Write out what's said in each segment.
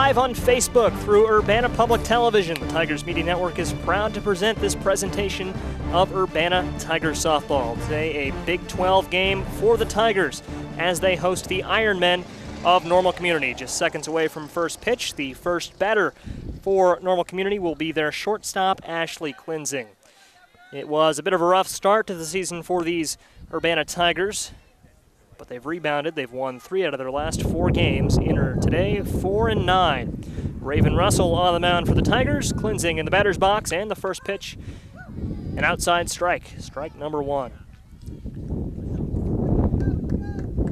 live on Facebook through Urbana Public Television. The Tigers Media Network is proud to present this presentation of Urbana Tiger Softball. Today, a Big 12 game for the Tigers as they host the Ironmen of Normal Community. Just seconds away from first pitch, the first batter for Normal Community will be their shortstop, Ashley Klinzing. It was a bit of a rough start to the season for these Urbana Tigers, but they've rebounded. They've won 3 out of their last 4 games. Enter today 4-9. Raven Russell on the mound for the Tigers. Klinzing in the batter's box, and the first pitch, an outside strike. Strike number 1.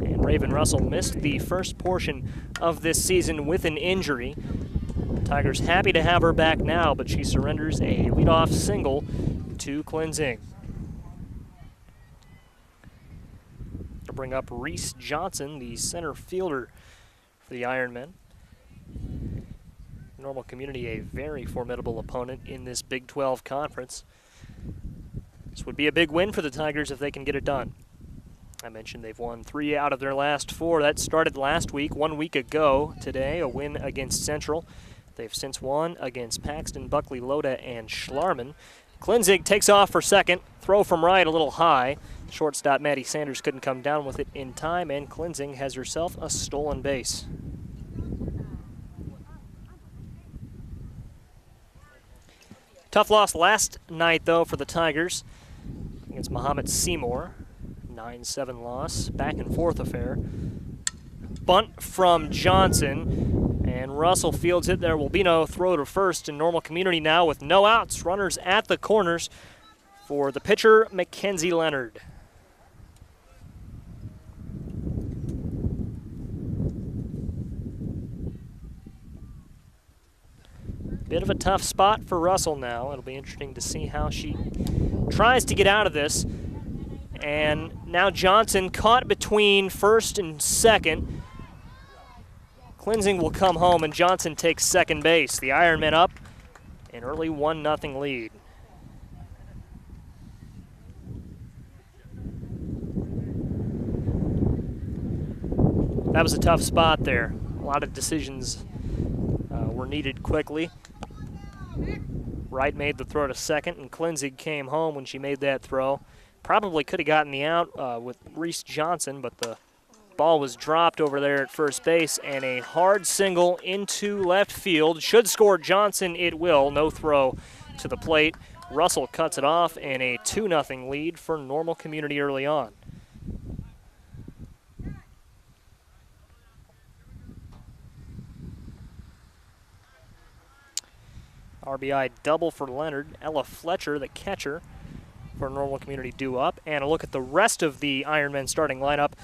And Raven Russell missed the first portion of this season with an injury. Tigers happy to have her back now, but she surrenders a leadoff single to Klinzing. To bring up Reese Johnson, the center fielder for the Ironmen. Normal Community, a very formidable opponent in this Big 12 conference. This would be a big win for the Tigers if they can get it done. I mentioned they've won 3 out of their last 4. That started last week, 1 week ago today, a win against Central. They've since won against Paxton, Buckley, Loda, and Schlarman. Klinzing takes off for second. Throw from right a little high. Shortstop Maddie Sanders couldn't come down with it in time, and Klinzing has herself a stolen base. Tough loss last night, though, for the Tigers against Muhammad Seymour. 9-7 loss, back and forth affair. Bunt from Johnson, and Russell fields it. There will be no throw to first in Normal Community now with no outs. Runners at the corners for the pitcher, Mackenzie Leonard. Bit of a tough spot for Russell now. It'll be interesting to see how she tries to get out of this. And now Johnson caught between first and second. Klinzing will come home, and Johnson takes second base. The Ironmen up an early 1-0 lead. That was a tough spot there. A lot of decisions were needed quickly. Wright made the throw to second, and Klinzing came home when she made that throw. Probably could have gotten the out with Reese Johnson, but the ball was dropped over there at first base, and a hard single into left field. Should score Johnson, it will. No throw to the plate. Russell cuts it off, and a 2-0 lead for Normal Community early on. RBI double for Leonard. Ella Fletcher, the catcher for Normal Community, due up. And a look at the rest of the Ironmen starting lineup.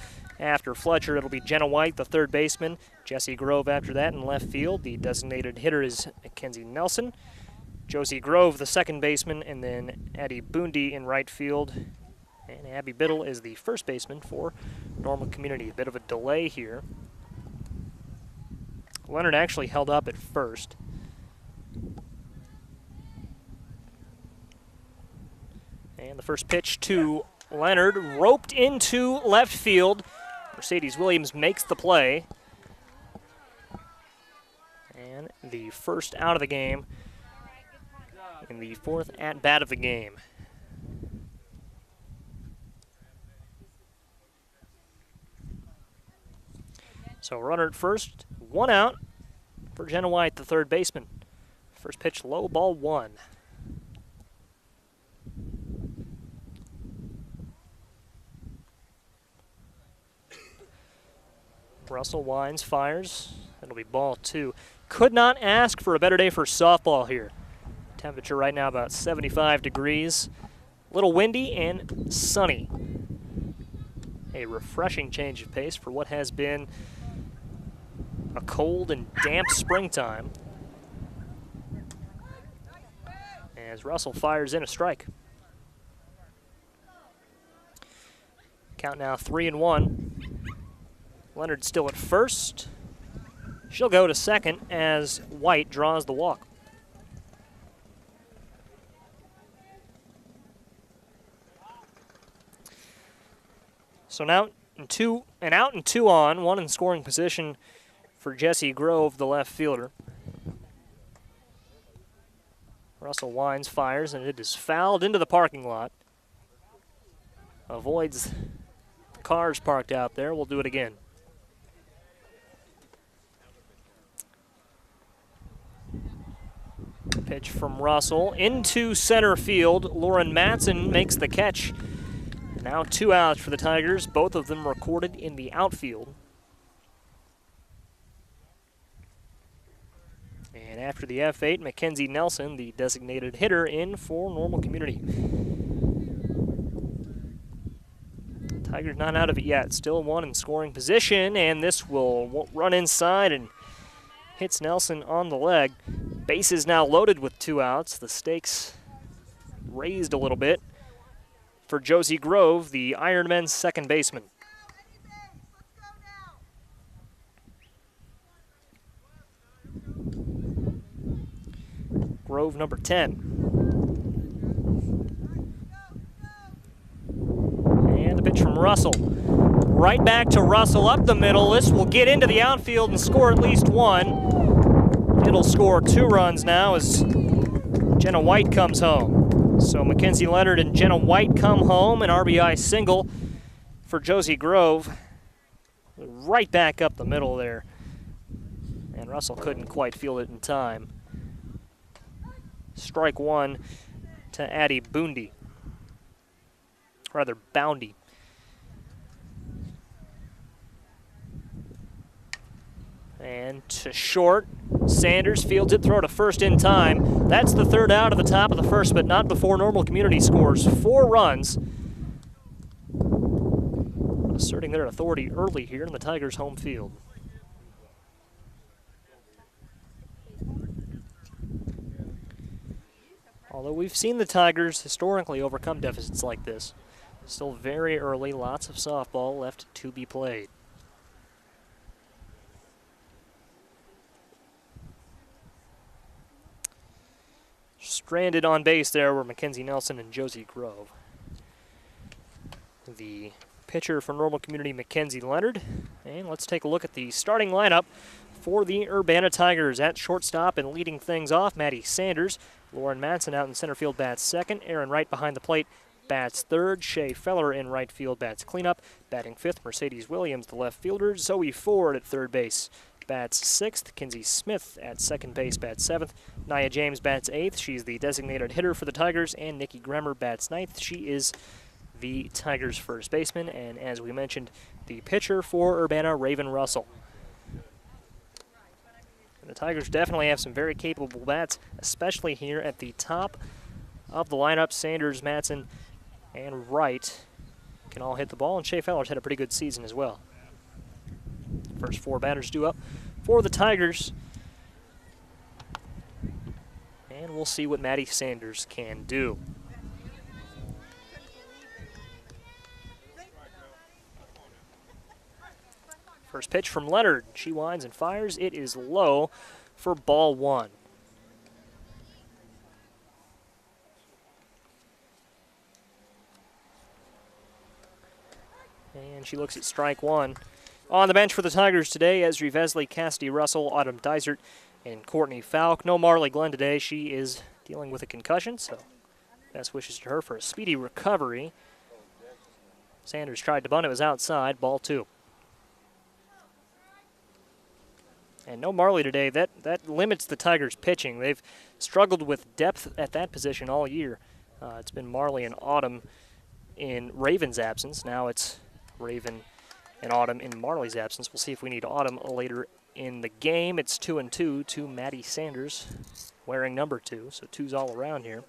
After Fletcher, it'll be Jenna White, the third baseman. Jesse Grove after that in left field. The designated hitter is Mackenzie Nelson. Josie Grove, the second baseman, and then Addie Bundy in right field. And Abby Biddle is the first baseman for Normal Community. A bit of a delay here. Leonard actually held up at first. And the first pitch to Leonard, roped into left field. Mercedes Williams makes the play. And the first out of the game in the 4th at-bat of the game. So runner at first, 1 out for Jenna White, the third baseman. First pitch low, ball 1. Russell winds, fires. That'll be ball 2. Could not ask for a better day for softball here. Temperature right now about 75 degrees. A little windy and sunny. A refreshing change of pace for what has been a cold and damp springtime. As Russell fires in a strike. Count now 3-1. Leonard still at first. She'll go to second as White draws the walk. So now an out and two on, one in scoring position for Jesse Grove, the left fielder. Russell winds, fires, and it is fouled into the parking lot. Avoids the cars parked out there. We'll do it again. Pitch from Russell into center field. Lauren Matson makes the catch. Now 2 outs for the Tigers, both of them recorded in the outfield. And after the F8, Mackenzie Nelson, the designated hitter, in for Normal Community. Tigers not out of it yet. Still one in scoring position, and this will run inside and hits Nelson on the leg. Bases now loaded with 2 outs. The stakes raised a little bit for Josie Grove, the Ironmen second baseman. Grove, number 10. And the pitch from Russell. Right back to Russell up the middle. This will get into the outfield and score at least one. It'll score 2 runs now as Jenna White comes home. So Mackenzie Leonard and Jenna White come home, an RBI single for Josie Grove. Right back up the middle there. And Russell couldn't quite field it in time. Strike 1 to Addie Boundy. Rather, Boundy. And to short. Sanders fields it, throw to first in time. That's the 3rd out of the top of the 1st, but not before Normal Community scores 4 runs. Asserting their authority early here in the Tigers' home field. Although we've seen the Tigers historically overcome deficits like this. Still very early, lots of softball left to be played. Stranded on base there were Mackenzie Nelson and Josie Grove. The pitcher for Normal Community, Mackenzie Leonard. And let's take a look at the starting lineup for the Urbana Tigers. At shortstop and leading things off, Maddie Sanders. Lauren Matson out in center field bats second. Aaron Wright behind the plate bats third. Shay Feller in right field bats cleanup. Batting fifth, Mercedes Williams, the left fielder. Zoe Ford at third base bats sixth. Kinsey Smith at second base bats seventh. Nia James bats eighth. She's the designated hitter for the Tigers. And Nikki Gremmer bats ninth. She is the Tigers' first baseman. And as we mentioned, the pitcher for Urbana, Raven Russell. And the Tigers definitely have some very capable bats, especially here at the top of the lineup. Sanders, Matson, and Wright can all hit the ball, and Shea Feller's had a pretty good season as well. First 4 batters due up for the Tigers. And we'll see what Maddie Sanders can do. First pitch from Leonard. She winds and fires. It is low for ball 1. And she looks at strike 1. On the bench for the Tigers today, Esri Vesley, Cassidy Russell, Autumn Dysert, and Courtney Falk. No Marley Glenn today. She is dealing with a concussion, so best wishes to her for a speedy recovery. Sanders tried to bunt. It was outside. Ball 2. And no Marley today. That limits the Tigers' pitching. They've struggled with depth at that position all year. It's been Marley and Autumn in Raven's absence. Now it's Raven and Autumn in Marley's absence. We'll see if we need Autumn later in the game. It's 2-2 to Maddie Sanders, wearing number 2. So 2's all around here.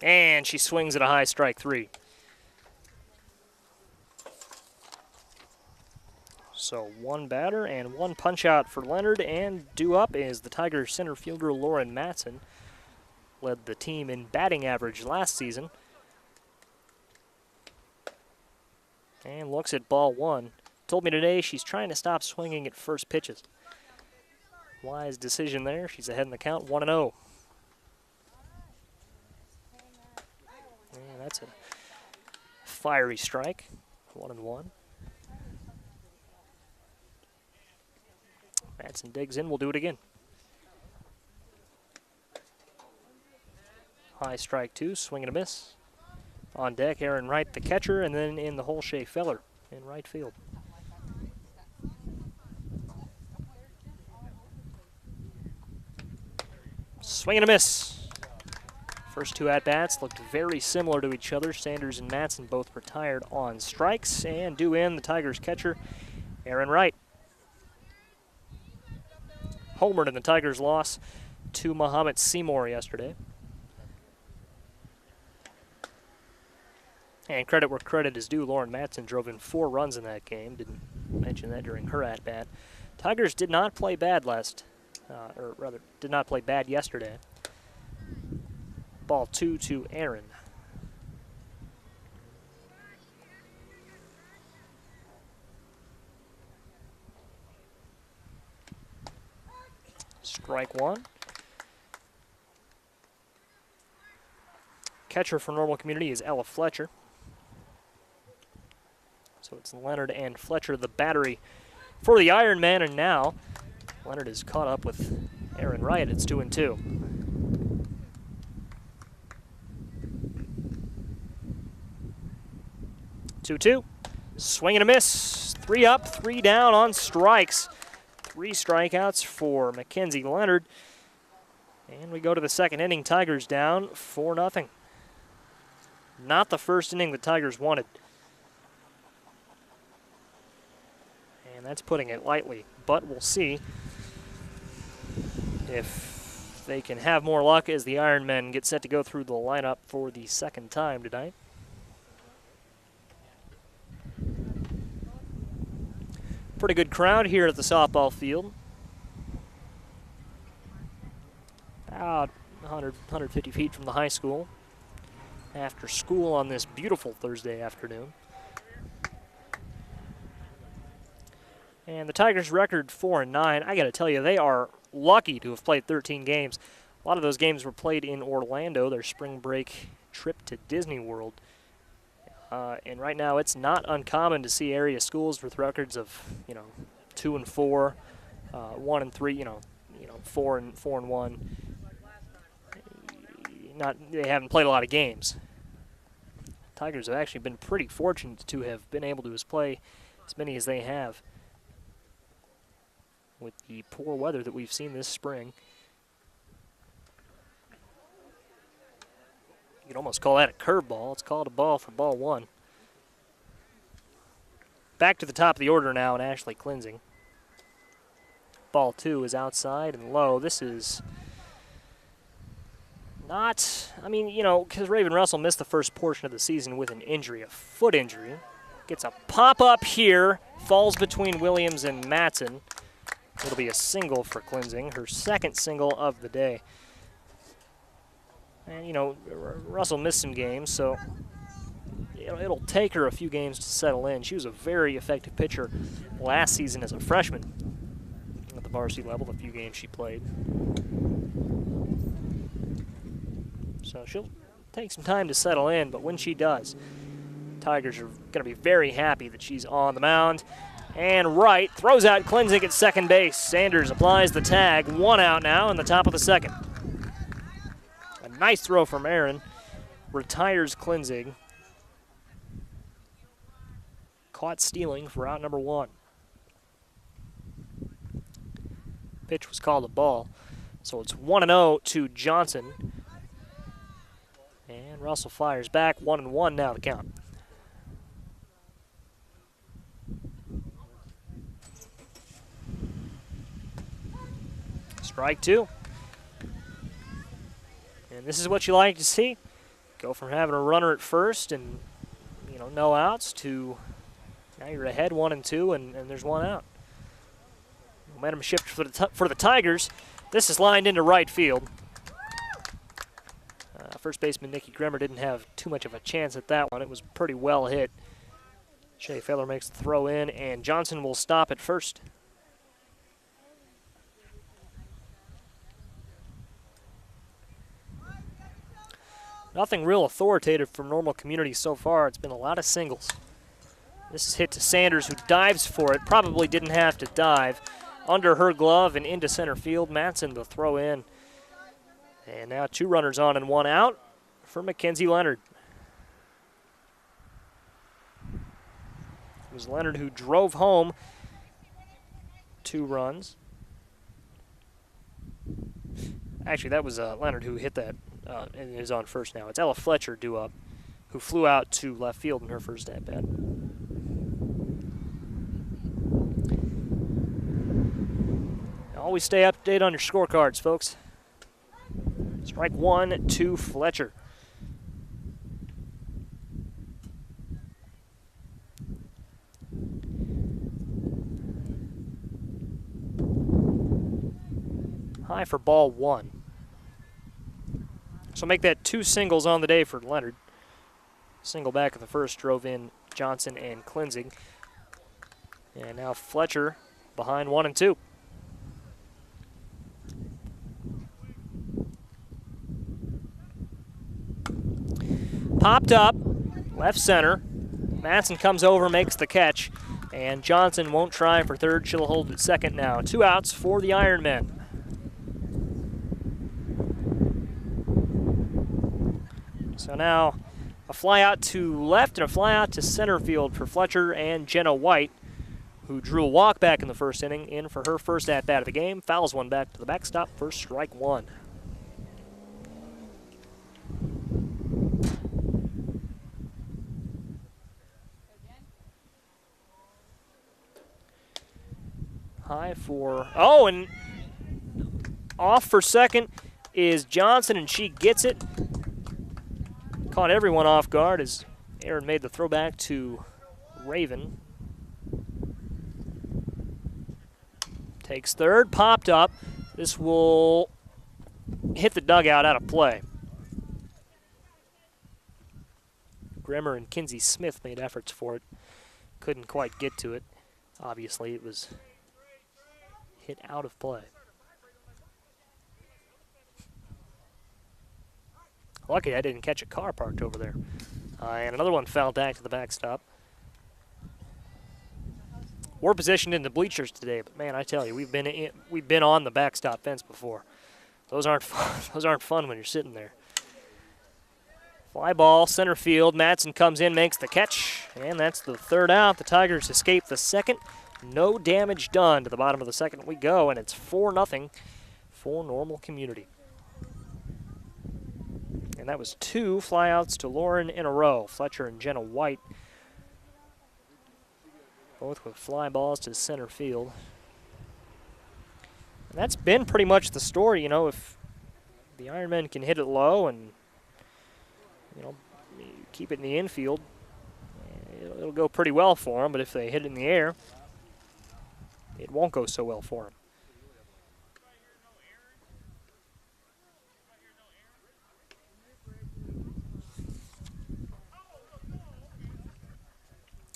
And she swings at a high, strike 3. So 1 batter and 1 punch out for Leonard, and due up is the Tigers center fielder Lauren Matson. Led the team in batting average last season. And looks at ball 1. Told me today she's trying to stop swinging at first pitches. Wise decision there. She's ahead in the count, 1-0. And that's a fiery strike, 1-1. Matson digs in, we'll do it again. High strike 2, swing and a miss. On deck, Aaron Wright, the catcher, and then in the hole, Shea Feller in right field. Swing and a miss. First 2 at-bats looked very similar to each other. Sanders and Matson both retired on strikes, and due in the Tigers catcher, Aaron Wright. Homered in the Tigers' loss to Muhammad Seymour yesterday. And credit where credit is due, Lauren Matson drove in 4 runs in that game. Didn't mention that during her at-bat. Tigers did not play bad did not play bad yesterday. Ball 2 to Aaron. Strike 1. Catcher for Normal Community is Ella Fletcher. So it's Leonard and Fletcher, the battery for the Ironmen, and now Leonard is caught up with Aaron Wright. It's 2-2. Swing and a miss. 3 up, 3 down on strikes. 3 strikeouts for Mackenzie Leonard. And we go to the second inning. Tigers down 4-0. Not the first inning the Tigers wanted. And that's putting it lightly. But we'll see if they can have more luck as the Ironmen get set to go through the lineup for the second time tonight. Pretty good crowd here at the softball field. About 150 feet from the high school. After school on this beautiful Thursday afternoon. And the Tigers' record 4-9. I got to tell you, they are lucky to have played 13 games. A lot of those games were played in Orlando, their spring break trip to Disney World. And right now, it's not uncommon to see area schools with records of, 2-4, 1-3, 4-1. They haven't played a lot of games. Tigers have actually been pretty fortunate to have been able to play as many as they have with the poor weather that we've seen this spring. You could almost call that a curveball. It's called a ball for ball 1. Back to the top of the order now, and Ashley Klinzing. Ball 2 is outside and low. This is not, because Raven Russell missed the first portion of the season with an injury, a foot injury. Gets a pop-up here, falls between Williams and Matson. It'll be a single for Klinzing, her second single of the day. And, Russell missed some games, so it'll take her a few games to settle in. She was a very effective pitcher last season as a freshman at the varsity level, the few games she played. So she'll take some time to settle in, but when she does, Tigers are going to be very happy that she's on the mound. And Wright throws out Klinzing at second base. Sanders applies the tag. 1 out now in the top of the second. A nice throw from Aaron. Retires Klinzing. Caught stealing for out number 1. Pitch was called a ball. So it's 1-0 to Johnson. And Russell fires back. 1-1 now the count. Strike 2. And this is what you like to see. Go from having a runner at first and, no outs to now you're ahead 1-2 and there's 1 out. Momentum shift for the Tigers. This is lined into right field. First baseman Nikki Grimmer didn't have too much of a chance at that one. It was pretty well hit. Shea Feller makes the throw in, and Johnson will stop at first. Nothing real authoritative from Normal Community so far. It's been a lot of singles. This is hit to Sanders, who dives for it. Probably didn't have to dive. under her glove and into center field. Matson the throw in. And now 2 runners on and 1 out for Mackenzie Leonard. It was Leonard who drove home 2 runs. Actually, that was Leonard who hit that and is on first now. It's Ella Fletcher due up, who flew out to left field in her first at-bat. Always stay up to date on your scorecards, folks. Strike 1 to Fletcher. High for ball 1. So make that 2 singles on the day for Leonard. Single back of the first drove in Johnson and Klinzig. And now Fletcher behind 1 and 2. Popped up, left center. Matson comes over, makes the catch. And Johnson won't try for third. She'll hold at second now. 2 outs for the Ironmen. So now a fly out to left and a fly out to center field for Fletcher and Jenna White, who drew a walk back in the first inning, in for her first at-bat of the game. Fouls one back to the backstop for strike 1. High for, oh, and off for second is Johnson, and she gets it. Caught everyone off guard as Aaron made the throwback to Raven. Takes third, popped up. This will hit the dugout out of play. Grimmer and Kinsey Smith made efforts for it. Couldn't quite get to it. Obviously, it was hit out of play. Lucky I didn't catch a car parked over there. And another one fell back to the backstop. We're positioned in the bleachers today, but man, I tell you, we've been on the backstop fence before. Those aren't fun. Those aren't fun when you're sitting there. Fly ball, center field. Matson comes in, makes the catch, and that's the 3rd out. The Tigers escape the 2nd. No damage done. To the bottom of the 2nd we go, and it's 4-0 for Normal Community. And that was 2 flyouts to Lauren in a row. Fletcher and Jenna White, both with fly balls to center field. And that's been pretty much the story, you know, if the Ironmen can hit it low and, you know, keep it in the infield, it'll go pretty well for them. But if they hit it in the air, it won't go so well for them.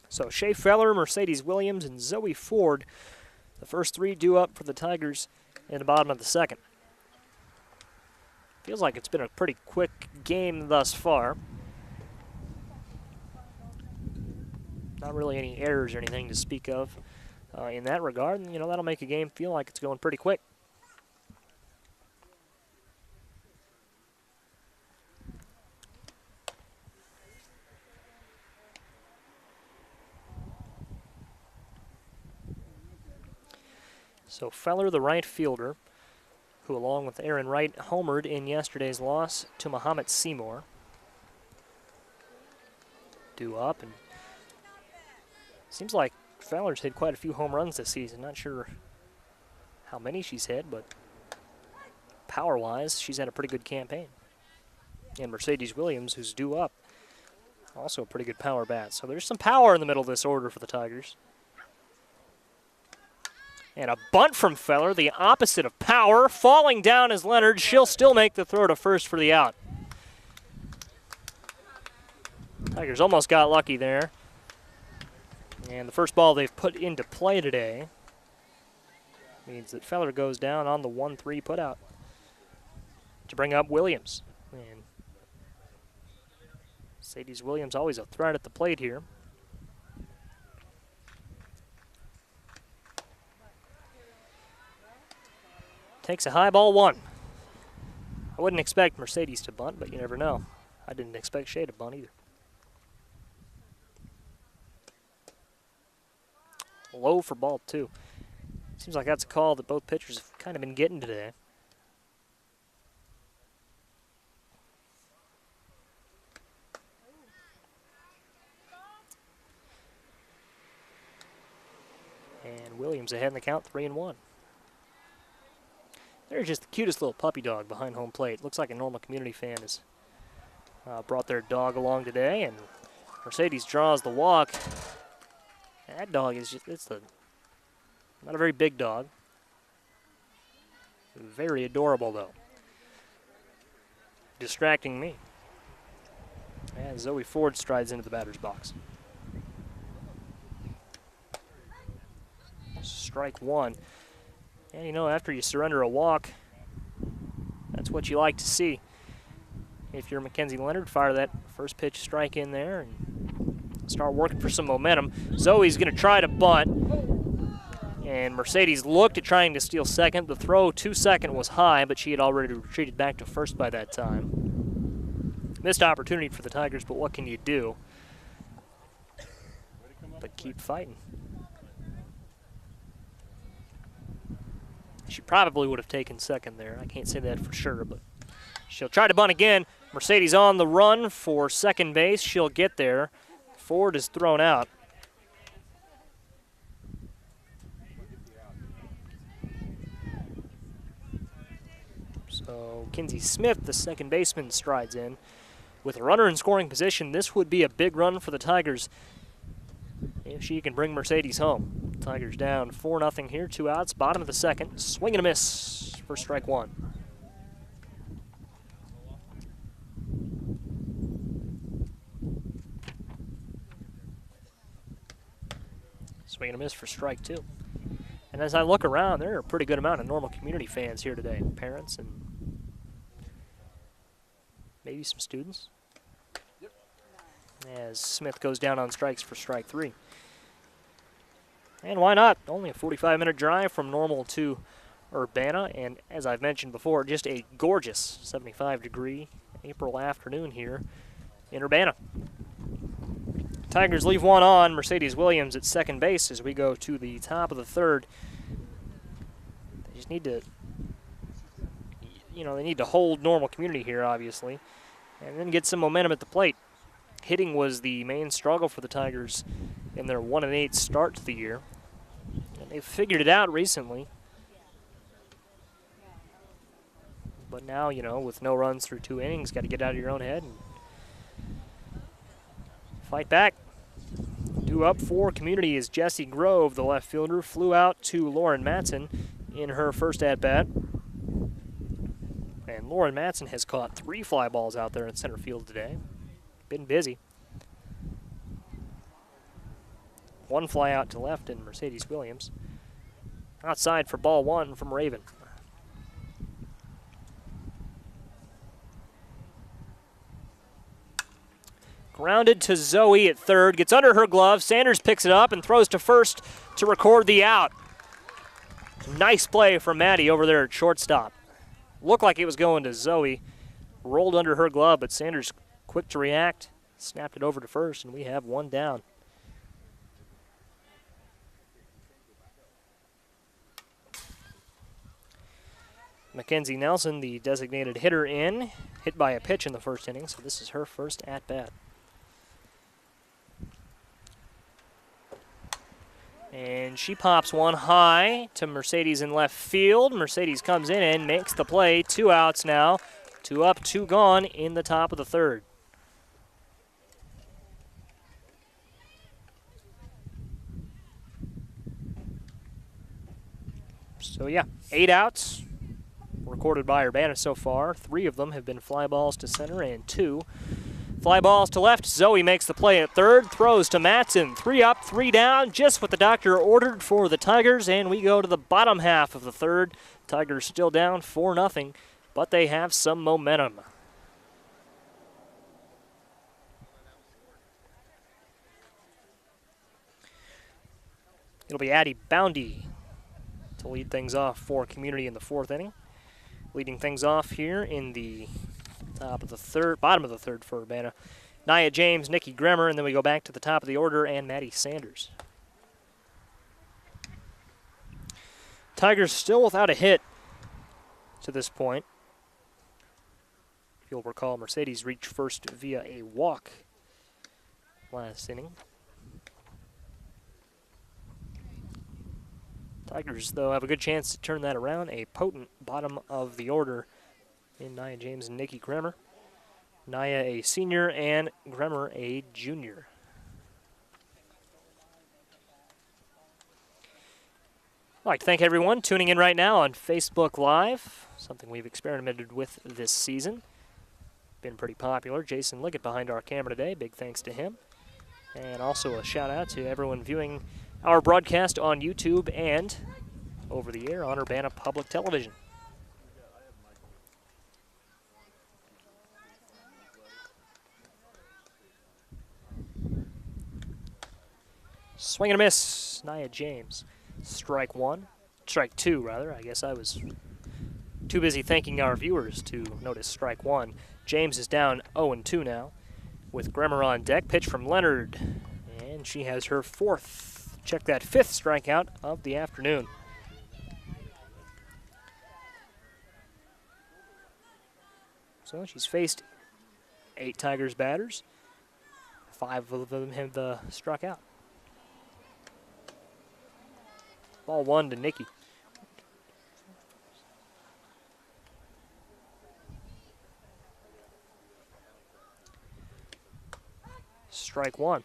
So Shea Feller, Mercedes Williams, and Zoe Ford, the first 3 due up for the Tigers in the bottom of the 2nd. Feels like it's been a pretty quick game thus far. Not really any errors or anything to speak of in that regard. And, you know, that'll make a game feel like it's going pretty quick. So Feller, the right fielder, who along with Aaron Wright homered in yesterday's loss to Muhammad Seymour. Due up, and seems like Feller's hit quite a few home runs this season. Not sure how many she's hit, but power-wise, she's had a pretty good campaign. And Mercedes Williams, who's due up, also a pretty good power bat. So there's some power in the middle of this order for the Tigers. And a bunt from Feller, the opposite of power. Falling down is Leonard. She'll still make the throw to first for the out. Tigers almost got lucky there. And the first ball they've put into play today means that Feller goes down on the 1-3 putout to bring up Williams. And Mercedes Williams always a threat at the plate here. takes a high ball 1. I wouldn't expect Mercedes to bunt, but you never know. I didn't expect Shea to bunt either. Low for ball 2. Seems like that's a call that both pitchers have kind of been getting today. And Williams ahead in the count, 3-1. There's just the cutest little puppy dog behind home plate. Looks like a normal community fan has brought their dog along today, and Mercedes draws the walk. That dog is just, not a very big dog. Very adorable, though. Distracting me. And Zoe Ford strides into the batter's box. Strike 1. And you know, after you surrender a walk, that's what you like to see. If you're Mackenzie Leonard, fire that first pitch strike in there and start working for some momentum. Zoe's going to try to bunt. And Mercedes looked at trying to steal second. The throw to second was high, but she had already retreated back to first by that time. Missed opportunity for the Tigers, but what can you do? But keep fighting. She probably would have taken second there. I can't say that for sure, but she'll try to bunt again. Mercedes on the run for second base. She'll get there. Ford is thrown out. So Kinsey Smith, the second baseman, strides in. With a runner in scoring position, this would be a big run for the Tigers if she can bring Mercedes home. Tigers down 4-0 here, 2 outs, bottom of the second. Swing and a miss for strike 1. Swing and a miss for strike 2. And as I look around, there are a pretty good amount of normal community fans here today. Parents and maybe some students. Yep. As Smith goes down on strikes for strike 3. And why not? Only a 45-minute drive from Normal to Urbana. And as I've mentioned before, just a gorgeous 75-degree April afternoon here in Urbana. Tigers leave one on. Mercedes Williams at second base as we go to the top of the third. They just need to, they need to hold Normal community here, obviously, and then get some momentum at the plate. Hitting was the main struggle for the Tigers in their 1-8 start to the year. And they've figured it out recently. But now, with no runs through 2 innings, got to get out of your own head and fight back. 2 up for community is Jessie Grove, the left fielder, flew out to Lauren Matson in her first at-bat. And Lauren Matson has caught 3 fly balls out there in center field today. Been busy. 1 fly out to left in Mercedes Williams. Outside for ball 1 from Raven. Grounded to Zoe at third, gets under her glove. Sanders picks it up and throws to first to record the out. Nice play from Maddie over there at shortstop. Looked like it was going to Zoe. Rolled under her glove, but Sanders quick to react. Snapped it over to first, and we have 1 down. Mackenzie Nelson, the designated hitter in, hit by a pitch in the first inning, so this is her first at-bat. And she pops one high to Mercedes in left field. Mercedes comes in and makes the play. 2 outs now. 2 up, 2 gone in the top of the third. So yeah, 8 outs recorded by Urbana so far. 3 of them have been fly balls to center and 2 fly balls to left. Zoe makes the play at third, throws to Matson. 3 up, 3 down, just what the doctor ordered for the Tigers, and we go to the bottom half of the third. Tigers still down 4-0, but they have some momentum. It'll be Addie Boundy to will lead things off for Community in the 4th inning. Leading things off here in the bottom of the third for Urbana, Nia James, Nikki Gremmer, and then we go back to the top of the order and Maddie Sanders. Tigers still without a hit to this point. If you'll recall, Mercedes reached first via a walk last inning. Tigers, though, have a good chance to turn that around. A potent bottom of the order in Nia James and Nikki Gremmer. Nia a senior and Gremmer a junior. I'd like to thank everyone tuning in right now on Facebook Live, something we've experimented with this season. Been pretty popular. Jason Liggett behind our camera today. Big thanks to him. And also a shout out to everyone viewing our broadcast on YouTube and over the air on Urbana Public Television. Swing and a miss, Nia James. Strike two rather. I guess I was too busy thanking our viewers to notice strike one. James is down 0-2 now with Gremmer on deck. Pitch from Leonard, and she has her 4th, check that, 5th strikeout of the afternoon. So she's faced 8 Tigers batters. 5 of them have struck out. Ball 1 to Nikki. Strike 1.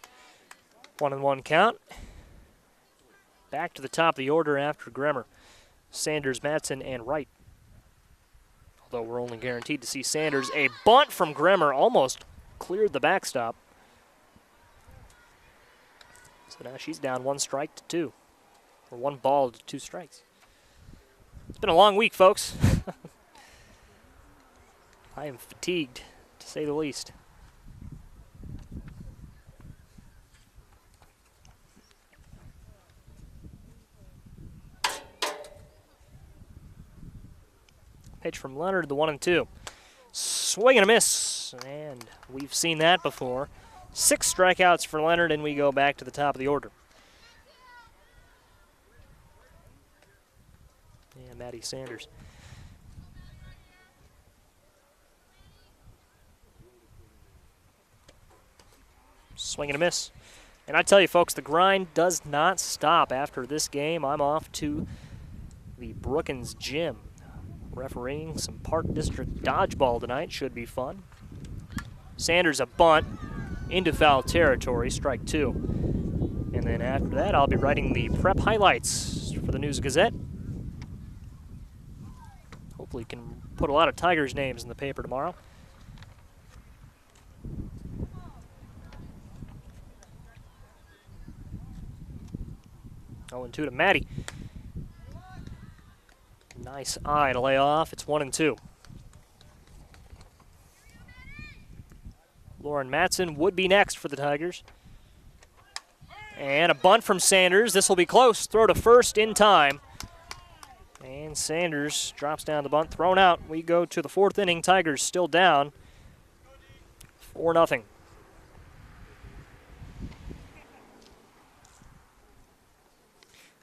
1-1 count. Back to the top of the order after Gremmer. Sanders, Matson, and Wright. Although we're only guaranteed to see Sanders. A bunt from Gremmer almost cleared the backstop. So now she's down 1 strike to 2. Or 1 ball to 2 strikes. It's been a long week, folks. I am fatigued, to say the least. Pitch from Leonard, the 1-2. Swing and a miss, and we've seen that before. 6 strikeouts for Leonard, and we go back to the top of the order. Yeah, Maddie Sanders. Swing and a miss. And I tell you, folks, the grind does not stop after this game. I'm off to the Brookins Gym. Refereeing some Park District dodgeball tonight. Should be fun. Sanders a bunt into foul territory, strike 2. And then after that, I'll be writing the prep highlights for the News-Gazette. Hopefully can put a lot of Tigers names in the paper tomorrow. Oh, and 2 to Maddie. Nice eye to lay off. It's 1-2. Lauren Matson would be next for the Tigers. And a bunt from Sanders. This will be close. Throw to first in time. And Sanders drops down the bunt, thrown out. We go to the 4th inning. Tigers still down 4-0.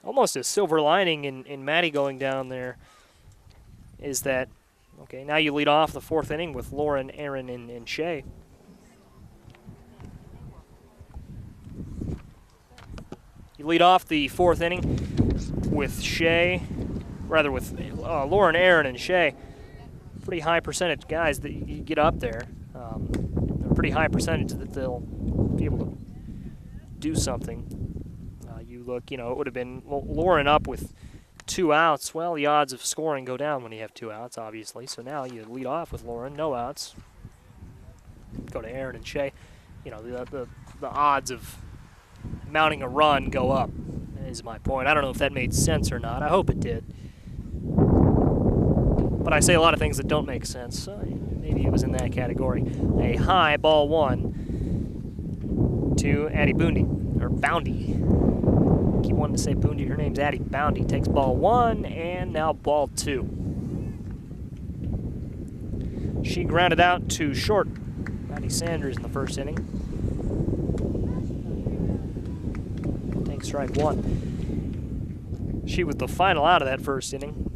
Almost a silver lining in Maddie going down there is that, okay, now you lead off the 4th inning with Lauren, Aaron, and Shay. You lead off the 4th inning with Lauren, Aaron, and Shay. Pretty high percentage guys that you get up there. A pretty high percentage that they'll be able to do something. You look, it would have been Lauren up with 2 outs. Well, the odds of scoring go down when you have 2 outs, obviously. So now you lead off with Lauren, no outs. Go to Aaron and Shay. The odds of mounting a run go up, is my point. I don't know if that made sense or not. I hope it did. But I say a lot of things that don't make sense. So maybe it was in that category. A high ball 1 to Addie Boundy. keep wanting to say Boondy. Her name's Addie Boundy. Takes ball 1 and now ball 2. She grounded out to short. Maddie Sanders in the first inning. Takes strike 1. She was the final out of that first inning.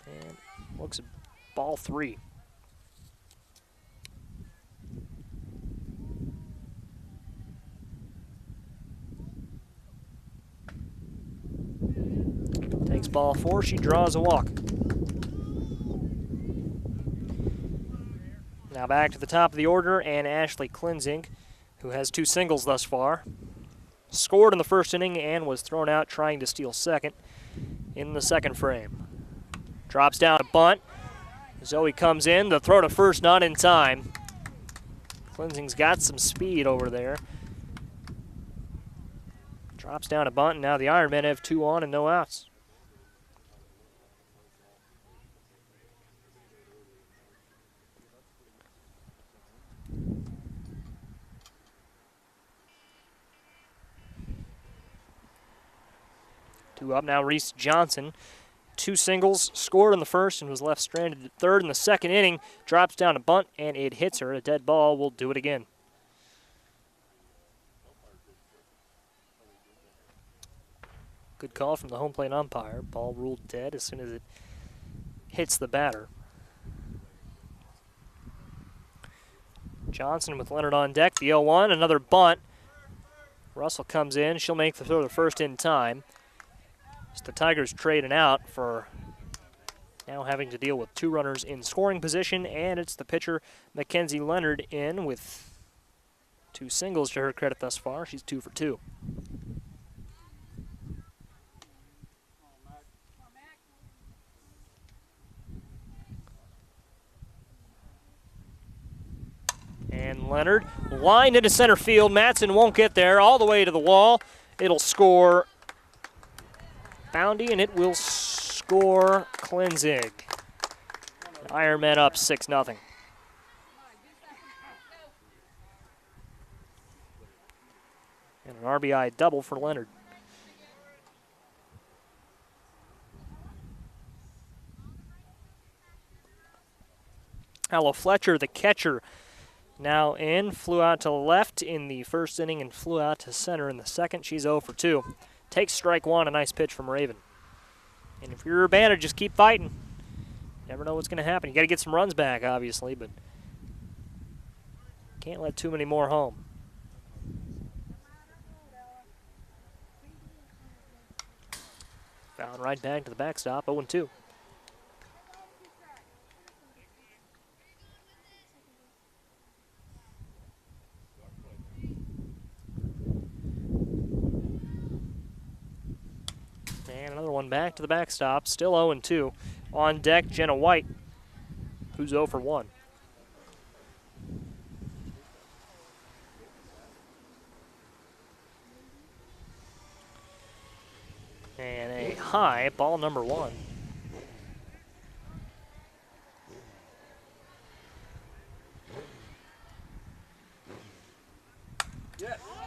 And looks at ball 3. Takes ball 4, she draws a walk. Now back to the top of the order, and Ashley Klinzing, who has 2 singles thus far, scored in the first inning and was thrown out trying to steal second in the second frame. Drops down a bunt. Zoe comes in, the throw to first not in time. Klinzing's got some speed over there. Drops down a bunt, and now the Ironmen have 2 on and no outs. Two up now, Reese Johnson. 2 singles, scored in the first and was left stranded at third in the second inning. Drops down a bunt, and it hits her. A dead ball will do it again. Good call from the home plate umpire. Ball ruled dead as soon as it hits the batter. Johnson with Leonard on deck. The 0-1, another bunt. Russell comes in. She'll make the throw the first in time. It's the Tigers trading out for now having to deal with 2 runners in scoring position, and it's the pitcher Mackenzie Leonard in with 2 singles to her credit thus far. She's 2 for 2. And Leonard lined into center field. Matson won't get there, all the way to the wall. It'll score Boundy, and it will score Klinzig. Ironmen up 6-0. And an RBI double for Leonard. Ella Fletcher, the catcher, now in. Flew out to left in the first inning and flew out to center in the second. She's 0 for 2. Takes strike 1, a nice pitch from Raven. And if you're Urbana, just keep fighting. Never know what's going to happen. You got to get some runs back, obviously, but can't let too many more home. Found right back to the backstop, 0-2. And another one back to the backstop, still 0-2. On deck, Jenna White, who's 0 for 1. And a high, ball number 1.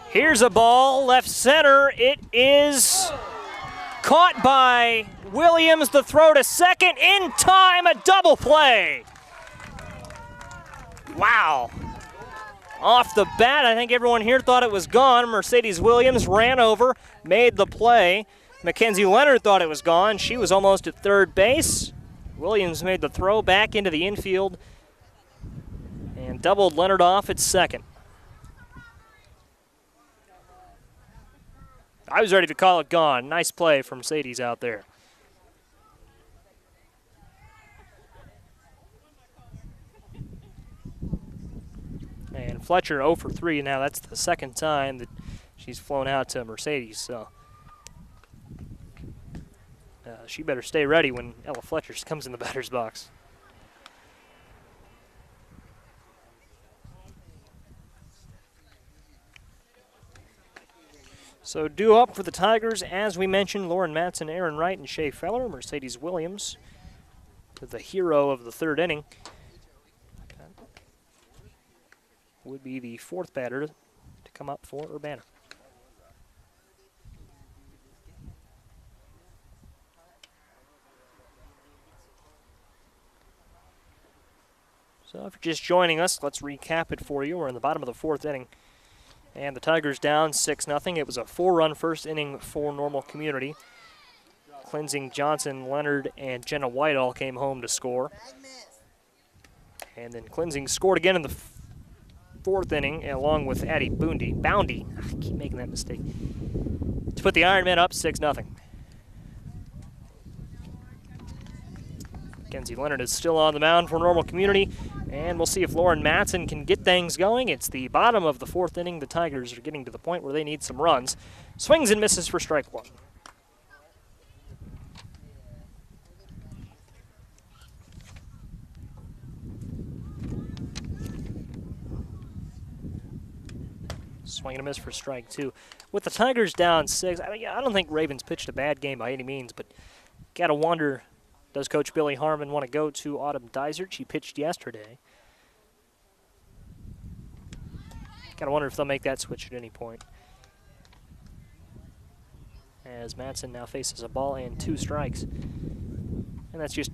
Here's a ball, left center. It is caught by Williams. The throw to second in time, a double play. Wow. Off the bat, I think everyone here thought it was gone. Mercedes Williams ran over, made the play. Mackenzie Leonard thought it was gone. She was almost at third base. Williams made the throw back into the infield and doubled Leonard off at second. I was ready to call it gone. Nice play from Mercedes out there. And Fletcher 0 for 3. Now that's the second time that she's flown out to Mercedes. So she better stay ready when Ella Fletcher comes in the batter's box. So due up for the Tigers, as we mentioned, Lauren Matson, Aaron Wright, and Shea Feller. Mercedes Williams, the hero of the third inning, would be the fourth batter come up for Urbana. So if you're just joining us, let's recap it for you. We're in the bottom of the 4th inning, and the Tigers down 6-0. It was a 4-run first inning for Normal Community. Cleansing, Johnson, Leonard, and Jenna White all came home to score. And then Cleansing scored again in the 4th inning, along with Addie Boundy. I keep making that mistake. To put the Ironmen up 6-0. Mackenzie Leonard is still on the mound for Normal Community, and we'll see if Lauren Matson can get things going. It's the bottom of the 4th inning. The Tigers are getting to the point where they need some runs. Swings and misses for strike 1. Swing and a miss for strike 2. With the Tigers down 6, I don't think Ravens pitched a bad game by any means, but got to wonder, does Coach Billy Harmon want to go to Autumn Dysert? She pitched yesterday. Got to wonder if they'll make that switch at any point. As Matson now faces a ball and 2 strikes. And that's just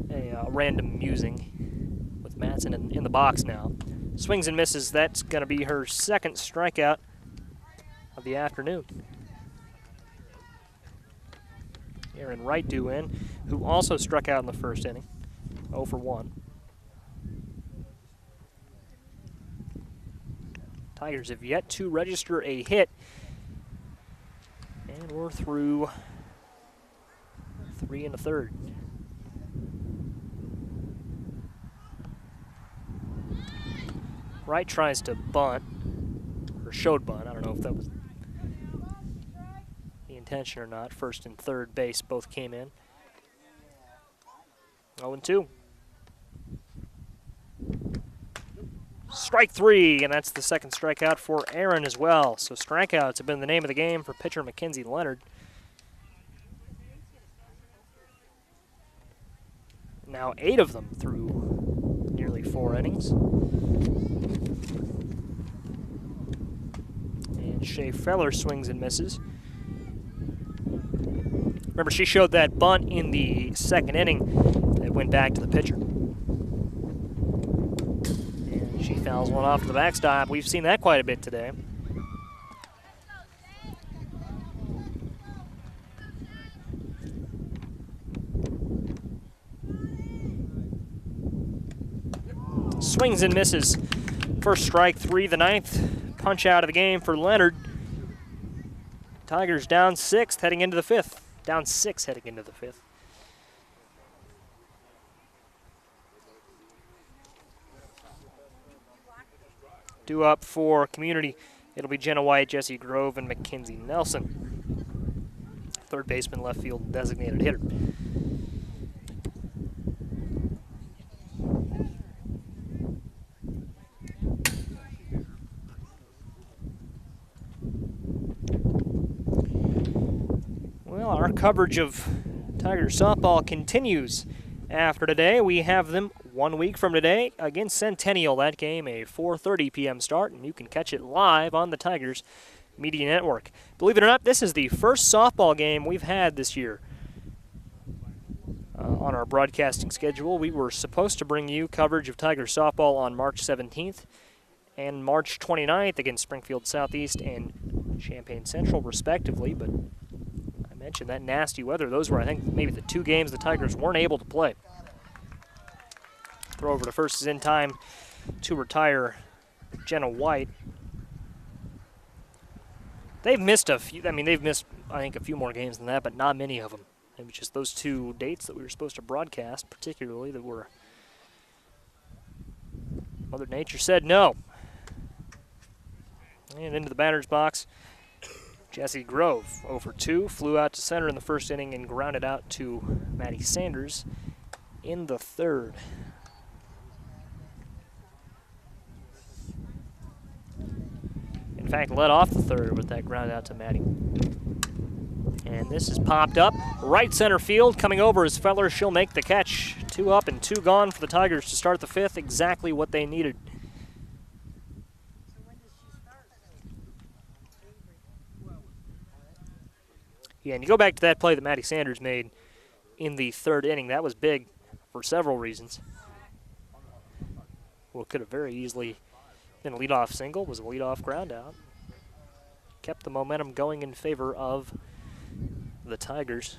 a random musing with Matson in the box now. Swings and misses. That's going to be her 2nd strikeout of the afternoon. Aaron Wright due in, who also struck out in the 1st inning, 0 for 1. Tigers have yet to register a hit, and we're through 3 1/3. Wright tries to bunt, or showed bunt. I don't know if that was the intention or not. 1st and 3rd base both came in. 0-2. Strike 3, and that's the 2nd strikeout for Aaron as well. So strikeouts have been the name of the game for pitcher Mackenzie Leonard. Now 8 of them through nearly 4 innings. And Shea Feller swings and misses. Remember, she showed that bunt in the 2nd inning that went back to the pitcher. And she fouls one off to the backstop. We've seen that quite a bit today. Swings and misses. First strike 3, the 9th punch out of the game for Leonard. Tigers down 6 heading into the 5th. Down 6 heading into the 5th. Due up for Community, it'll be Jenna White, Jessie Grove, and Mackenzie Nelson. 3rd baseman, left field designated hitter. Well, our coverage of Tigers softball continues after today. We have them 1 week from today against Centennial. That game a 4:30 p.m. start, and you can catch it live on the Tigers Media Network. Believe it or not, this is the first softball game we've had this year on our broadcasting schedule. We were supposed to bring you coverage of Tigers softball on March 17th and March 29th against Springfield Southeast and Champaign Central, respectively, but I mentioned that nasty weather. Those were, I think, maybe the 2 games the Tigers weren't able to play. Throw over to first is in time to retire Jenna White. They've missed a few. I mean, they've missed, I think, a few more games than that, but not many of them. Maybe just those 2 dates that we were supposed to broadcast, particularly, that were Mother Nature said no. And into the batter's box, Jessie Grove, 0 for 2, flew out to center in the 1st inning and grounded out to Maddie Sanders in the 3rd. In fact, led off the 3rd with that ground out to Maddie. And this is popped up. Right center field coming over is Feller. She'll make the catch. 2 up and 2 gone for the Tigers to start the 5th. Exactly what they needed. Yeah, and you go back to that play that Matty Sanders made in the third inning. That was big for several reasons. Well, could have very easily been a leadoff single, was a leadoff ground out. Kept the momentum going in favor of the Tigers.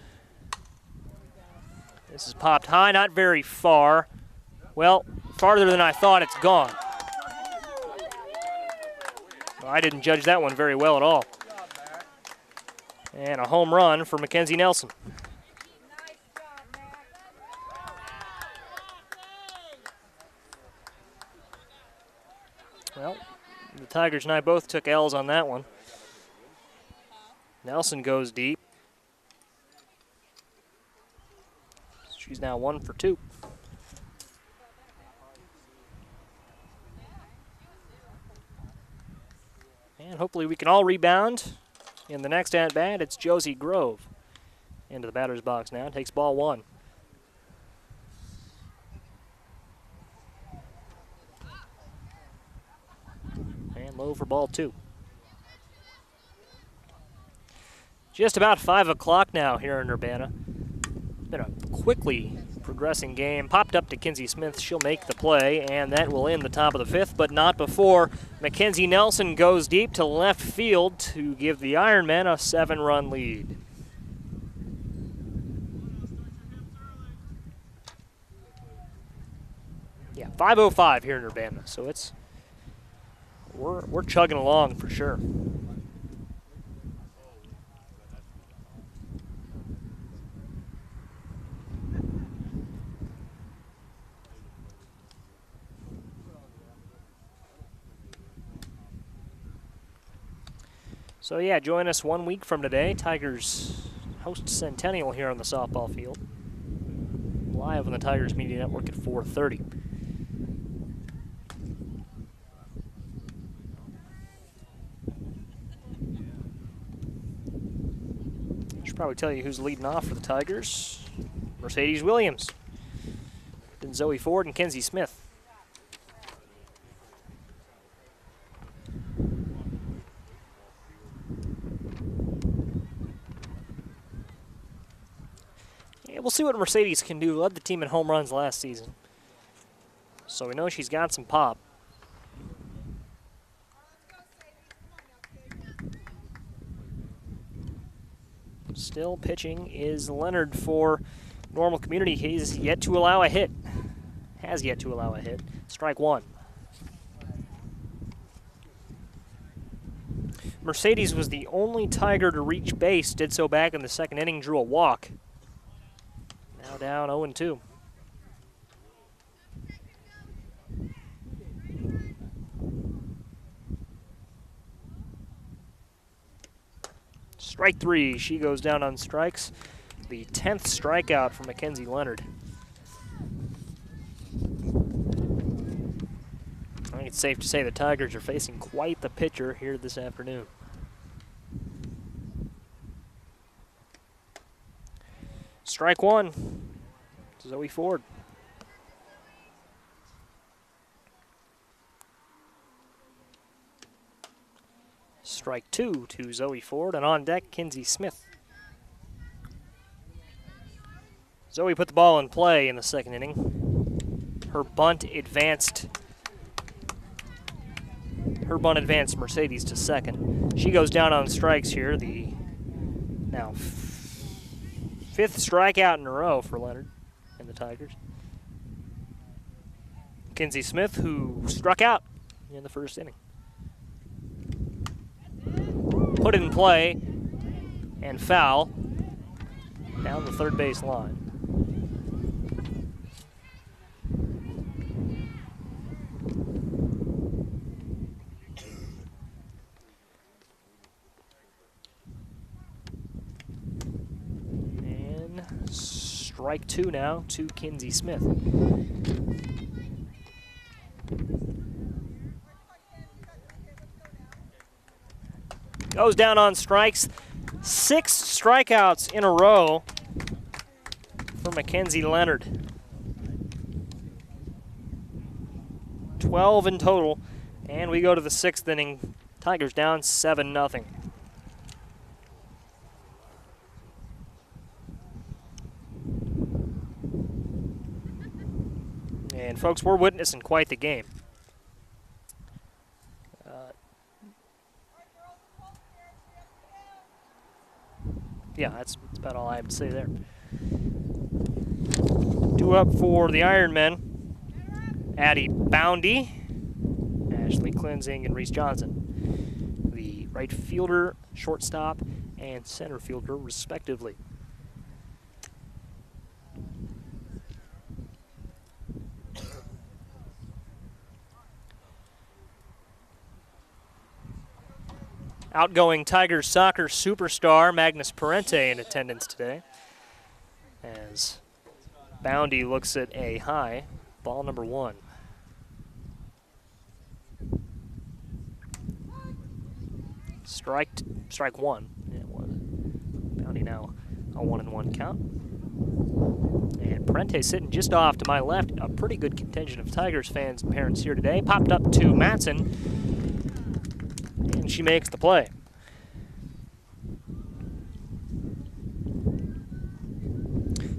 This is popped high, not very far. Well, farther than I thought, it's gone. Well, I didn't judge that one very well at all. And a home run for Mackenzie Nelson. Well, the Tigers and I both took L's on that one. Nelson goes deep. She's now 1 for 2. And hopefully we can all rebound. In the next at-bat, it's Josie Grove into the batter's box now. Takes ball 1. And low for ball 2. Just about 5 o'clock now here in Urbana. It's been a quickly progressing game. Popped up to Kinsey Smith. She'll make the play, and that will end the top of the 5th, but not before Mackenzie Nelson goes deep to left field to give the Ironmen a 7-run lead. Yeah, 5:05 here in Urbana, so it's we're chugging along for sure. So yeah, join us 1 week from today. Tigers host Centennial here on the softball field. Live on the Tigers Media Network at 4:30. Should probably tell you who's leading off for the Tigers. Mercedes Williams. Then Zoe Ford and Kenzie Smith. We'll see what Mercedes can do. Led the team in home runs last season, so we know she's got some pop. Still pitching is Leonard for Normal Community. He's yet to allow a hit. Has yet to allow a hit. Strike 1. Mercedes was the only Tiger to reach base. Did so back in the second inning. Drew a walk. Now down 0-2. Strike 3. She goes down on strikes. The 10th strikeout for Mackenzie Leonard. I think it's safe to say the Tigers are facing quite the pitcher here this afternoon. Strike 1, Zoe Ford. Strike 2 to Zoe Ford, and on deck, Kinsey Smith. Zoe put the ball in play in the second inning. Her bunt advanced Mercedes to second. She goes down on strikes here. The now 5th strikeout in a row for Leonard and the Tigers. Kinsey Smith, who struck out in the first inning. Put it in play and foul down the third base line. Strike 2 now to Kinsey Smith. Goes down on strikes. 6 strikeouts in a row for Mackenzie Leonard. 12 in total. And we go to the 6th inning. Tigers down 7-0. And folks, we're witnessing quite the game. Yeah, that's about all I have to say there. 2 up for the Ironmen. Addie Boundy, Ashley Cleansing, and Reese Johnson. The right fielder, shortstop, and center fielder, respectively. Outgoing Tigers soccer superstar Magnus Parente in attendance today, as Boundy looks at a high, ball number 1. Strike 1. Yeah, it was. Boundy now a 1-1 count. And Parente sitting just off to my left. A pretty good contingent of Tigers fans and parents here today. Popped up to Matson, and she makes the play.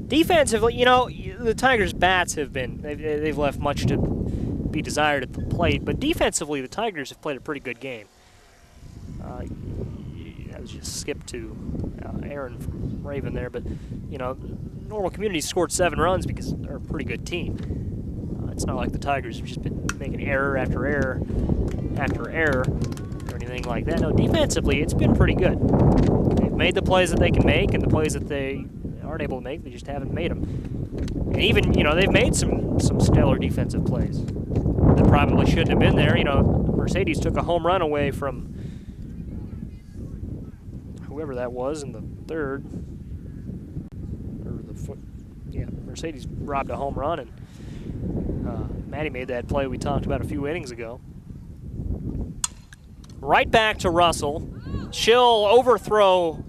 Defensively, you know, the Tigers' bats have been, they've left much to be desired at the plate, but defensively, the Tigers have played a pretty good game. I was just skipped to Aaron from Raven there, but, you know, Normal Community scored 7 runs because they're a pretty good team. It's not like the Tigers have just been making error after error after error or anything like that. No, defensively, it's been pretty good. They've made the plays that they can make, and the plays that they aren't able to make, they just haven't made them. And even, you know, they've made some stellar defensive plays that probably shouldn't have been there. You know, Mercedes took a home run away from whoever that was in the 3rd. Yeah, Mercedes robbed a home run, and Maddie made that play we talked about a few innings ago. Right back to Russell. She'll overthrow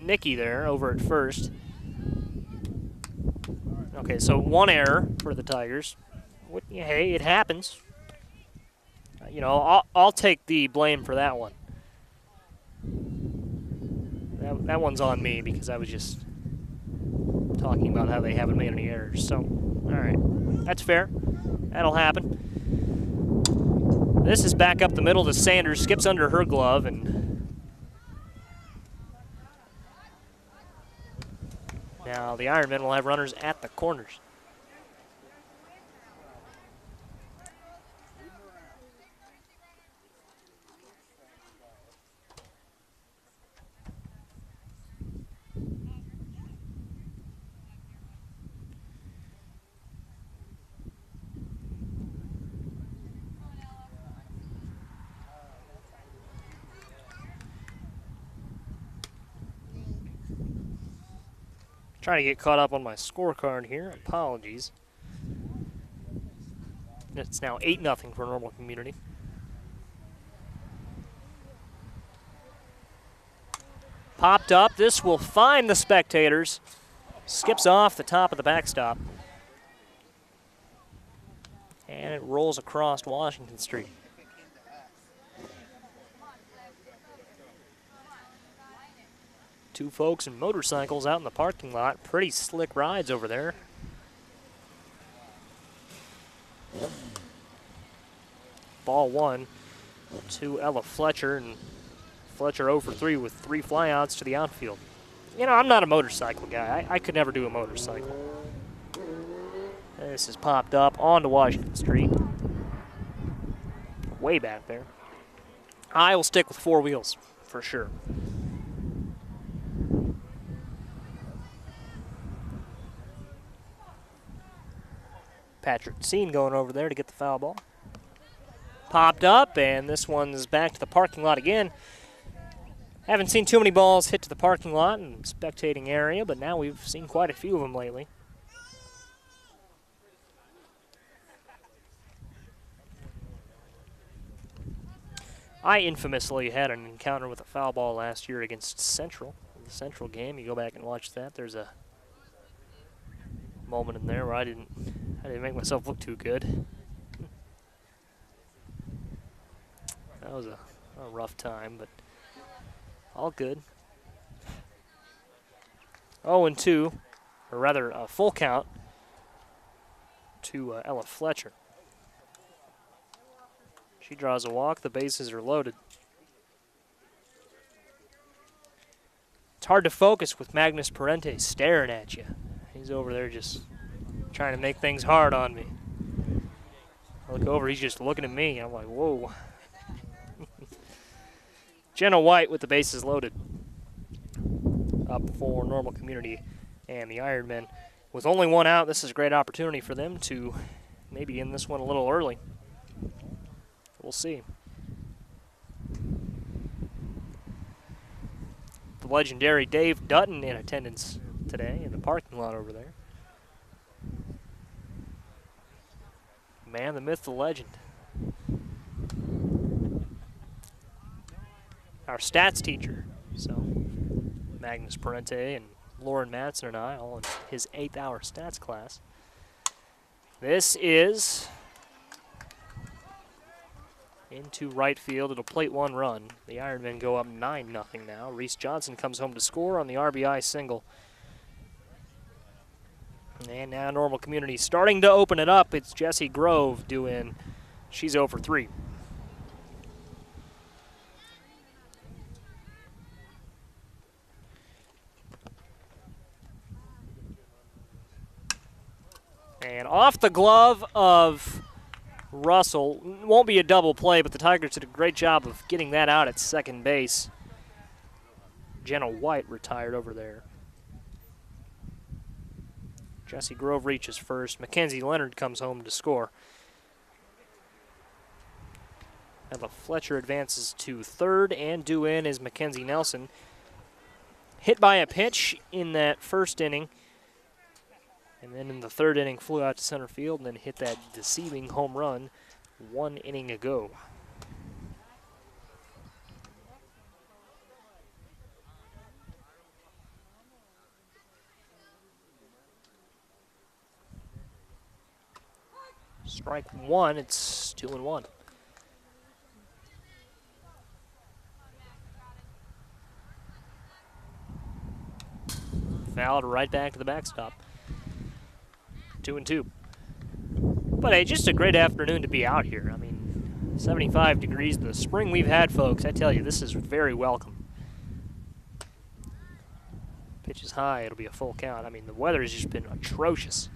Nikki there over at first. Okay, so 1 error for the Tigers. Hey, it happens. You know, I'll take the blame for that one. That one's on me because I was just talking about how they haven't made any errors. So, all right, that's fair. That'll happen. This is back up the middle to Sanders. Skips under her glove, and now the Ironmen will have runners at the corners. Trying to get caught up on my scorecard here. Apologies. It's now 8-0 for Normal Community. Popped up. This will find the spectators. Skips off the top of the backstop. And it rolls across Washington Street. Two folks and motorcycles out in the parking lot. Pretty slick rides over there. Ball 1 to Ella Fletcher, and Fletcher 0 for 3 with 3 flyouts to the outfield. You know, I'm not a motorcycle guy. I could never do a motorcycle. This is popped up onto Washington Street. Way back there. I will stick with 4 wheels for sure. Patrick Scene going over there to get the foul ball. Popped up, and this one's back to the parking lot again. Haven't seen too many balls hit to the parking lot and spectating area, but now we've seen quite a few of them lately. I infamously had an encounter with a foul ball last year against Central. In the Central game, you go back and watch that. There's a moment in there where I didn't make myself look too good. That was a rough time, but all good. 0-2, or rather a full count to Ella Fletcher. She draws a walk. The bases are loaded. It's hard to focus with Magnus Parente staring at you. He's over there just trying to make things hard on me. I look over, he's just looking at me. I'm like, whoa. Jenna White with the bases loaded. Up for Normal Community and the Ironmen. With only one out, this is a great opportunity for them to maybe end this one a little early. We'll see. The legendary Dave Dutton in attendance today in the parking lot over there. Man, the myth, the legend. Our stats teacher. So, Magnus Parente and Lauren Matson and I, all in his 8th hour stats class. This is into right field. It'll plate 1 run. The Ironmen go up 9-0 now. Reese Johnson comes home to score on the RBI single. And now Normal Community starting to open it up. It's Jessie Grove due in. She's 0 for 3. And off the glove of Russell. Won't be a double play, but the Tigers did a great job of getting that out at second base. Jenna White retired over there. Jessie Grove reaches first. Mackenzie Leonard comes home to score. Ella Fletcher advances to third, and due in is Mackenzie Nelson. Hit by a pitch in that first inning, and then in the third inning flew out to center field and then hit that deceiving home run 1 inning ago. Strike 1, it's 2-1. Fouled right back to the backstop. 2-2. But hey, just a great afternoon to be out here. I mean, 75 degrees in the spring we've had, folks. I tell you, this is very welcome. Pitch is high, it'll be a full count. I mean, the weather has just been atrocious,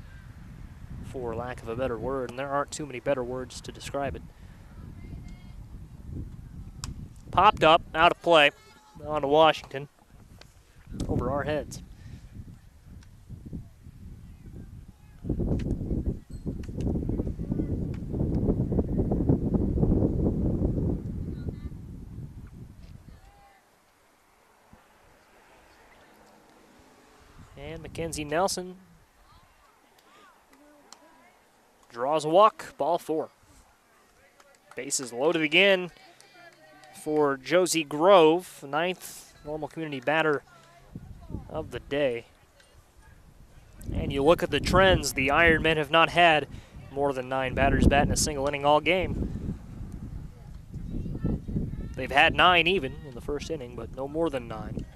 for lack of a better word, and there aren't too many better words to describe it. Popped up, out of play, on to Washington, over our heads. And Mackenzie Nelson draws a walk, ball 4. Bases loaded again for Josie Grove, 9th Normal Community batter of the day. And you look at the trends, the Ironmen have not had more than 9 batters bat in a single inning all game. They've had 9 even in the first inning, but no more than 9.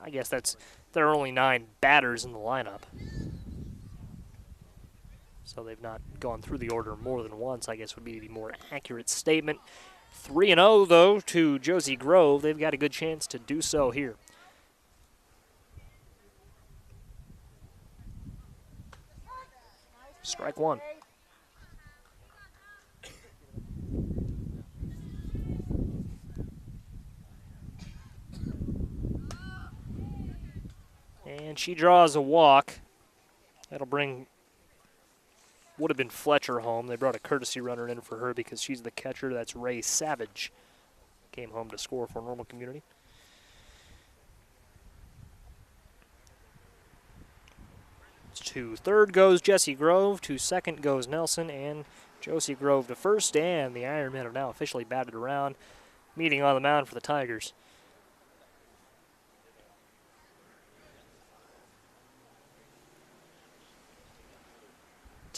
I guess there are only 9 batters in the lineup. So they've not gone through the order more than once, I guess would be the more accurate statement. 3-0, though, to Josie Grove. They've got a good chance to do so here. Strike 1. And she draws a walk. That'll bring, would have been Fletcher home. They brought a courtesy runner in for her because she's the catcher. That's Ray Savage. Came home to score for Normal Community. To third goes Jessie Grove. To second goes Nelson. And Josie Grove to first. And the Ironmen have now officially batted around. Meeting on the mound for the Tigers.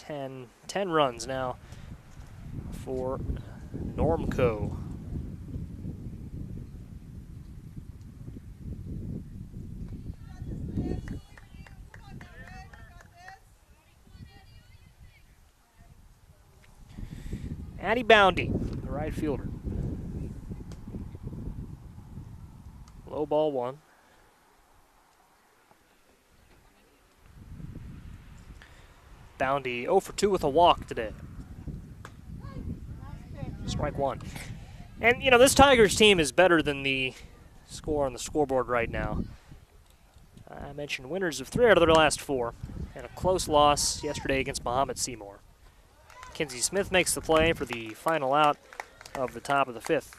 10 runs now for Normco. Maddie Boundy, the right fielder. Low ball 1. Boundy 0 for 2 with a walk today. Strike 1. And, you know, this Tigers team is better than the score on the scoreboard right now. I mentioned winners of 3 out of their last 4, and a close loss yesterday against Muhammad Seymour. Kinsey Smith makes the play for the final out of the top of the 5th.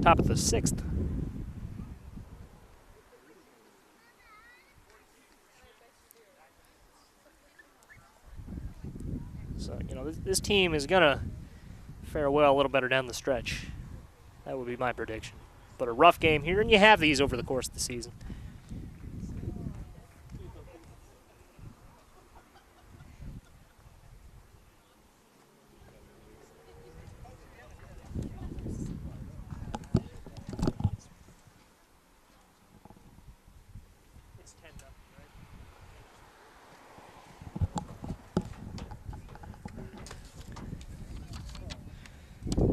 Top of the 6th. So, you know, this team is going to fare well a little better down the stretch. That would be my prediction. But a rough game here, and you have these over the course of the season.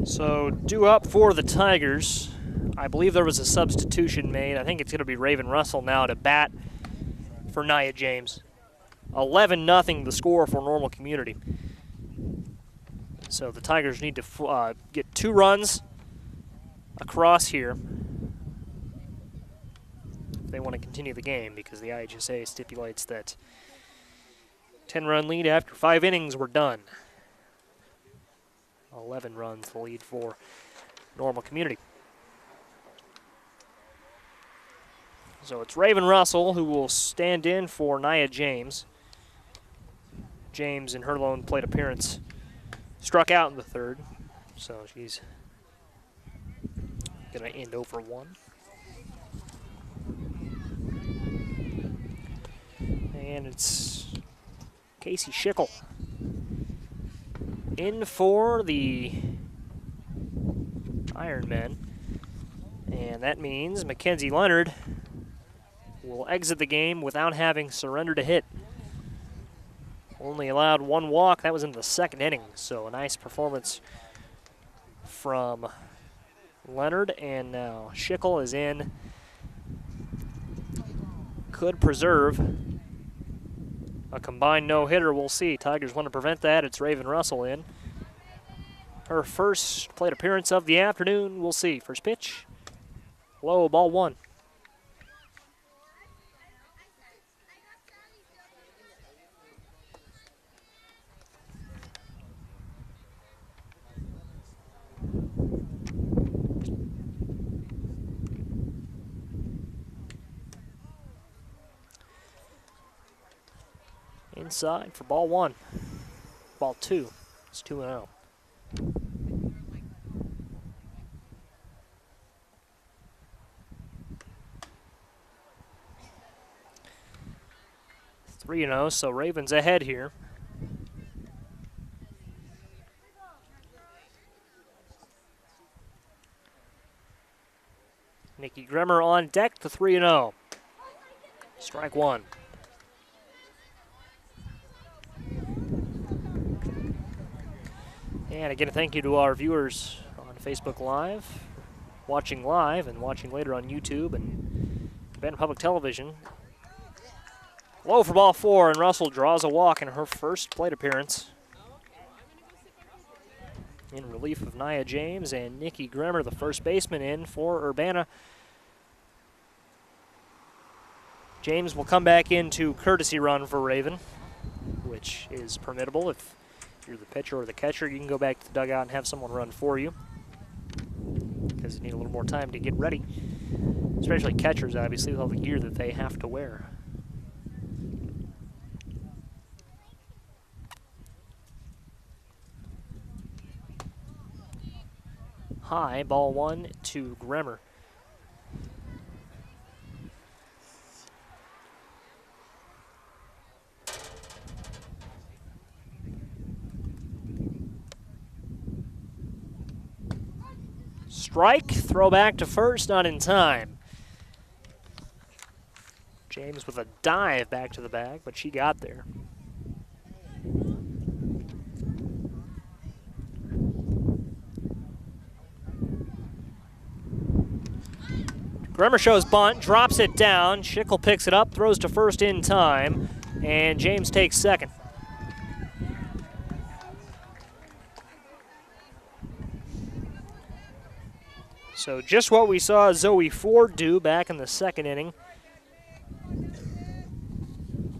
So due up for the Tigers. I believe there was a substitution made. I think it's going to be Raven Russell now to bat for Nia James. 11-0 the score for Normal Community. So the Tigers need to get 2 runs across here if they want to continue the game, because the IHSA stipulates that 10-run lead after 5 innings were done. 11 runs the lead for Normal Community. So it's Raven Russell who will stand in for Nia James. James, in her lone plate appearance, struck out in the 3rd, so she's going to end 0 for 1. And it's Casey Schickel in for the Ironmen, and that means Mackenzie Leonard will exit the game without having surrendered a hit. Only allowed 1 walk. That was in the 2nd inning, so a nice performance from Leonard, and now Schickel is in. Could preserve a combined no-hitter, we'll see. Tigers want to prevent that. It's Raven Russell in. Her first plate appearance of the afternoon, we'll see. First pitch, low, ball 1. Inside for ball 1. Ball 2. It's 2-0. Three and 0, so Ravens ahead here. Nikki Grimmer on deck to 3-0. Strike 1. And again, a thank you to our viewers on Facebook Live, watching live and watching later on YouTube and Urbana Public Television. Low for ball 4, and Russell draws a walk in her first plate appearance. In relief of Nia James and Nikki Grimmer, the first baseman, in for Urbana. James will come back into courtesy run for Raven, which is permittable. If you're the pitcher or the catcher, you can go back to the dugout and have someone run for you, because you need a little more time to get ready, especially catchers, obviously, with all the gear that they have to wear. High, ball 1 to Grimmer. Strike, throw back to first, not in time. James with a dive back to the bag, but she got there. Grimmershaw's bunt, drops it down. Schickel picks it up, throws to first in time, and James takes second. So just what we saw Zoe Ford do back in the second inning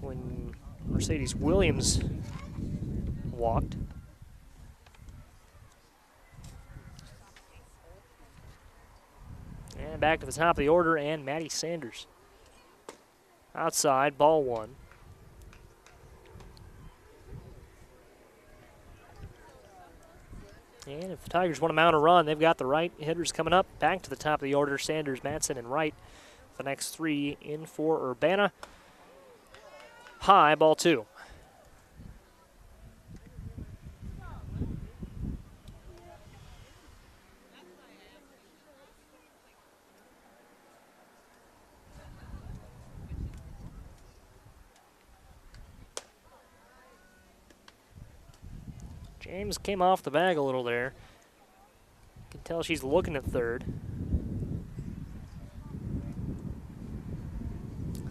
when Mercedes Williams walked. And back to the top of the order, and Maddie Sanders. Outside, ball one. And if the Tigers want to mount a run, they've got the right hitters coming up. Back to the top of the order, Sanders, Madsen, and Wright. The next three in for Urbana. High, ball two. James came off the bag a little there. You can tell she's looking at third.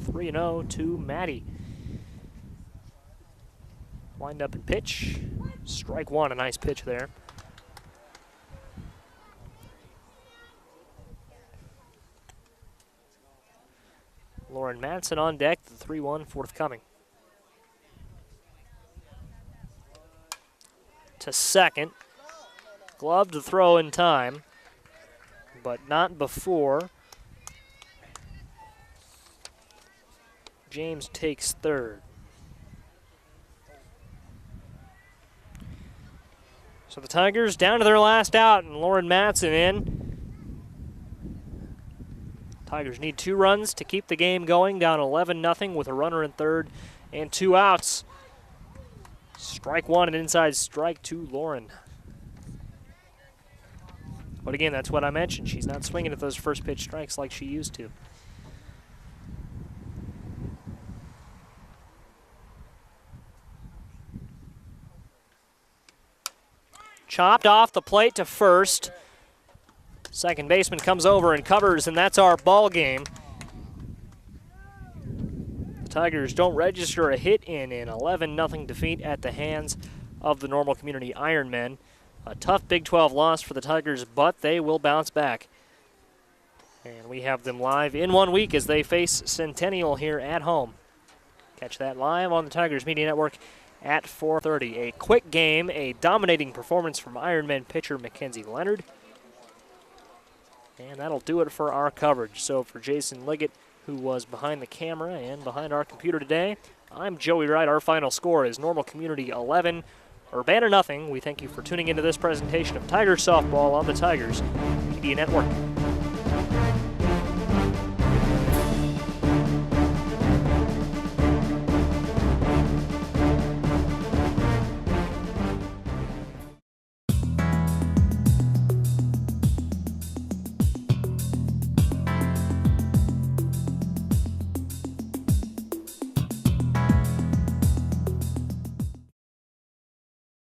3-0 to Maddie. Wind up and pitch. Strike one, a nice pitch there. Lauren Madsen on deck, the 3-1 forthcoming. To second. Glove to throw in time, but not before James takes third. So the Tigers down to their last out, and Lauren Madsen in. Tigers need 2 runs to keep the game going, down 11-0 with a runner in third and 2 outs. Strike one, and inside strike to Lauren. But again, that's what I mentioned. She's not swinging at those first pitch strikes like she used to. Chopped off the plate to first. Second baseman comes over and covers, and that's our ball game. Tigers don't register a hit in an 11-0 defeat at the hands of the Normal Community Ironmen. A tough Big 12 loss for the Tigers, but they will bounce back. And we have them live in 1 week as they face Centennial here at home. Catch that live on the Tigers Media Network at 4:30. A quick game, a dominating performance from Ironmen pitcher Mackenzie Leonard. And that'll do it for our coverage. So for Jason Liggett, who was behind the camera and behind our computer today, I'm Joey Wright. Our final score is Normal Community 11, Urbana nothing. We thank you for tuning into this presentation of Tigers softball on the Tigers Media Network.